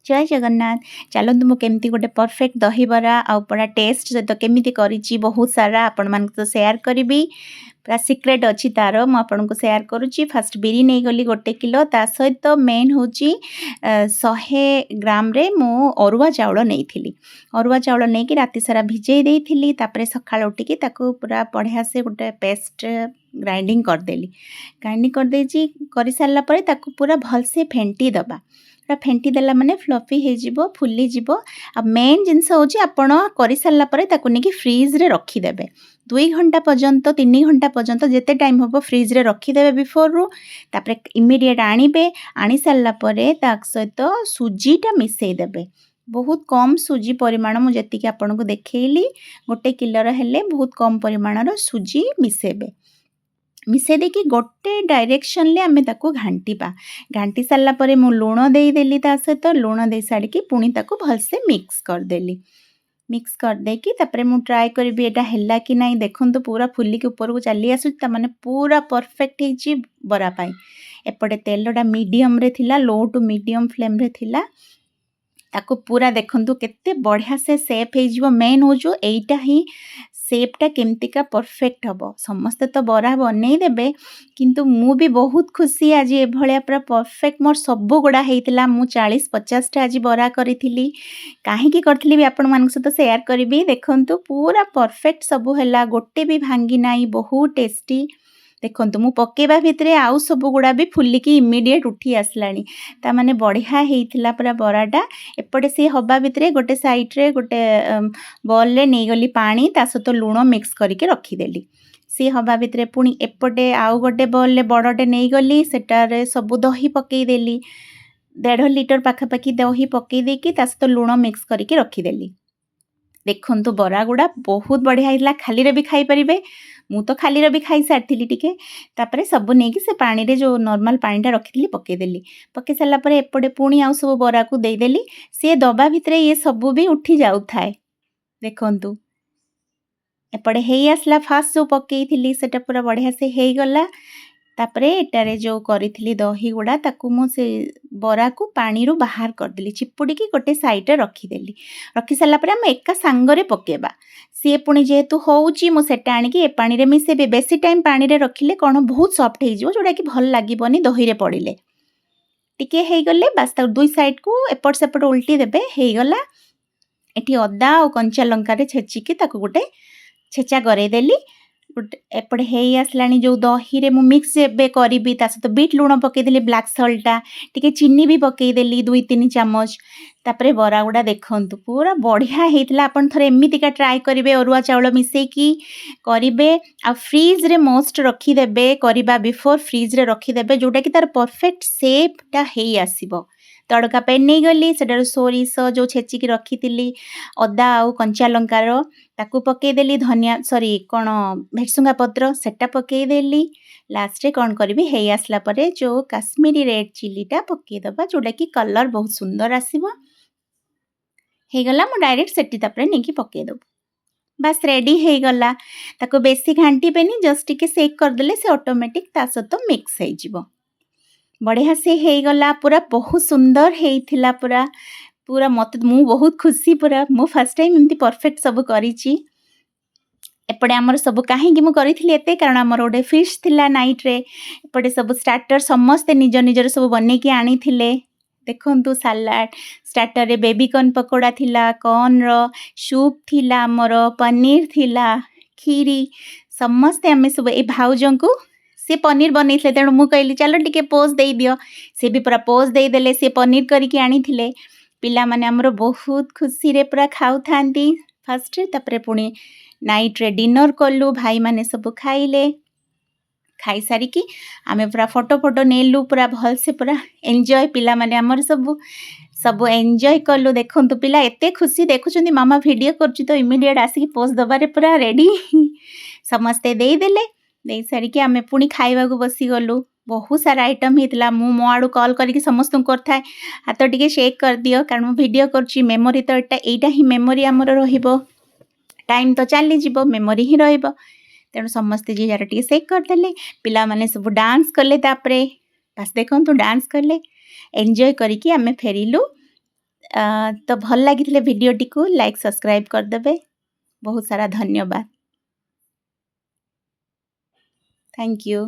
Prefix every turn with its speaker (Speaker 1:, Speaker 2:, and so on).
Speaker 1: जय जगन्नाथ। चलतु मु केमती गोटे परफेक्ट दहीबरा आउ पूरा टेस्ट सहित केमिति करिछि बहुत सारा आपण मान तो शेयर करी पूरा सिक्रेट अच्छी तार मु आपन को शेयर करुच्ची। फास्ट बिरी नहीं गली गोटे किलो ता सहित मेन होची 100 ग्राम रे मु अरुआ चाउल नहीं अरुआ चाउल नहीं कि राति सारा भिजई देइथिली तापरे सकाळ उठिकी ताको पूरा बढ़िया से गोटे पेस्ट ग्राइंडिंग करदेली। ग्राइंडिंग कर देची करि सारला परे ताको पूरा भल से फेंटी दबा पूरा फेंटी देला माने फ्लफी हे जिवो फुली जिवो। आ मेन जिनस होची आपण करि सारला परे ताको नेकी फ्रीज रे रखी देबे 2 घंटा पर्यंत 3 घंटा पर्यंत जेते टाइम होबो फ्रीज रे रखी देबे बिफोर रु। तापरे इमीडिएट आनिबे आनी सारला परे ता सहित सुजीटा मिसई देबे। बहुत कम सुजी परिमाण मु जति आपन को देखैली गोटे किलो हेले बहुत कम परिमाणर सुजी मिसेबे। मिसे देकी गोटे डायरेक्शन ले आमे ताको घांटीबा। घांटी सारला परे मु लूण देई देली ता सहित लूण देई साड़ी पुणी ताको भलसे मिक्स कर देली। मिक्स कर देकी तापरे मु ट्राई करबी एटा हैला कि नाही देखंतु पूरा फुली के ऊपर को चली आसु ता माने पूरा परफेक्ट हेची बरा पाई। एपटे तेलडा मीडियम रे थिला लो टू मीडियम फ्लेम रे थिला ताको पूरा देखंतु केते बढ़िया से सेप हे जिवो। मेन हो जो एइटा ही सेपटा केमतिका परफेक्ट हबो। समस्ते तो बरा बनै देबे किंतु मु भी बहुत खुशी आज ए भलिया पूरा परफेक्ट मोर सब गुडा हेइतिला। मु 40-50 टा आज बरा करिथिली काहे की करथिली भी आपण मान सहित शेयर करबी। देखंतु पूरा परफेक्ट सब हैला गोटे भी भांगी नाही बहुत टेस्टी। देखंतु मु पकेबा भितरे आउ सब गुडा भी फुलिकी इमीडिएट उठी आसलानी ता माने बढ़िया हेइथिला पूरा बराटा। एपटे से हबा भितरे गोटे साइड रे गोटे बॉल ले नै गली पानी ता सहित लूण मिक्स करके रखी देली। सी हबा भितरे पुणी एपटे आउ गोटे बॉल ले बड़टे नै गली सेटारे सब दही पकई देली 1.5 लीटर पाखापाखी दही पकई देकी ता सहित लूण मिक्स करके रखी देली। देखंतु बरा गुडा बहुत बढ़िया हेइला खाली रे भी खाई परिबे। मु तो खाली रे भी खाई सारथिली टिके तापरे सब नेकी से पानी रे जो नॉर्मल पानीटा रखिथिली पके देली। पके सारला परे एपटे पुणी आउ सब बरा को देई देली से दबा भितरे ये सब भी उठी जाउ थाए। देखंतु एपटे हेई आसला फास्ट जो पकेइथिली सेटा पूरा बढ़िया से हेई गला। तापरे एटारे जो करिथिली दही गुडा ताकू मु से बरा को पानी रो बाहर कर देली चिपुडी की गोटे साइड रे रखी देली। रखी सारला परे हम एका सांगरे पकेबा सी पुणी जेहेतु होउची मु सेटा आनी की ए पानी रे मिसेबे। बेसी टाइम पानी रे रखिले कोन बहुत सॉफ्ट हे जिवो जोडा की भल लागिबोनी दही रे पडिले टिके हेई गले बस ता दुई साइड को एपट सेपट उल्टी देबे हेई गला। एठी अदा और कंचा लंका रे छेची की ताको गोटे छेचा करे देली। एपटे हेई आसलानी जो दही रे मु मिक्स एबे करिबी ता सहित बीट लूण पकई देली ब्लैक सॉल्टा टिके चीनी भी पकई देली 2-3 चामच। तापरे बरा गुडा देखंतु पूरा बढ़िया हेइतला। आपण थरे एमितिका ट्राई करिवे अरुआ चाउल मिसेई की करिवे आ फ्रीज रे मोस्ट रखी देबे करिबा बिफोर फ्रीज रे रखी देबे जोटा की तार परफेक्ट शेपटा हेई आसीबो। तड़का पैन नहीं गली सेटार सोरिष जो छेची की रखी थी अदा आउ कंचा लंकार ताकू पकई देली धनिया सॉरी कौन भेटसुंगा पत्र सेटा पकई देली। लास्ट रे कौन करी हेई आसला परे जो काश्मीरी रेड चिलीटा पकई दबा जोटा की कलर बहुत सुंदर आसीबो। हे गला मु डायरेक्ट सेटी तापरे नेकी पकई दब बस रेडी हे गला। ताको बेसी घांटी पेनी जस्ट टिके सेक कर देले से ऑटोमेटिक ता सहित मिक्स हे जिवो। बढ़िया से हे गला पूरा बहुत सुंदर हेइथिला पूरा पूरा मत मु बहुत खुशी पूरा मु फर्स्ट टाइम एमती परफेक्ट सब करिची। एपटे आमर सब कहीं मु करिथिली एते कारण आमर गोटे फिश थिला नाइट रे एपटे सब स्टार्टर समस्ते निज निजर सब बनै की आनी थिले। देखंतु सलाड स्टार्टर रे बेबीकॉर्न पकोड़ा थिला कॉर्न रो सूप थिला आमर पनीर थिला खीरी समस्ते आमे सब ए भाउजन को से पनीर बनई तेणु मु कहली चलो टिके पोज दे दियो से भी पूरा पोज दे देले से पनीर करके आनी थिले। पिला माने हमरो बहुत खुशी रे पूरा खाउ थांती फर्स्ट रे तापरे पुणी नाइट रे डिनर कलु भाई माने सब खाइले। खाई सारी की आमे पूरा फोटो फोटो नेलु पूरा भल से पूरा एंजॉय पिला माने हमर सब सब एंजॉय कलु। देखंतु पिला एते खुशी देखुचंदी मामा वीडियो करछु तो इमीडिएट आसी पोज दबारे पूरा रेडी समस्ते दे देले। दे सारी की आमे पुणी खाइबा को बसी गलु। बहुत सारा आइटम हेतला मु मो आडू कॉल करके समस्त करथाए हाथ टिके शेक कर दियो कारण मु वीडियो करछि मेमोरी तो एटा ही मेमोरी हमर रहिबो टाइम तो चली जिवो मेमोरी ही रहिबो तेणु समस्ते जी जार टिके शेक कर देले। पिला माने सब डांस करले तापरे बस देखंतु डांस करले एंजॉय करिकी आमे फेरिलु ତ ଭଲ ଲାଗିଥିଲେ ଭିଡ଼ିଓଟିକୁ ଲାଇକ୍ ସବସ୍କ୍ରାଇବ୍ କରିଦେବେ। ବହୁତ ସାରା ଧନ୍ୟବାଦ। Thank you.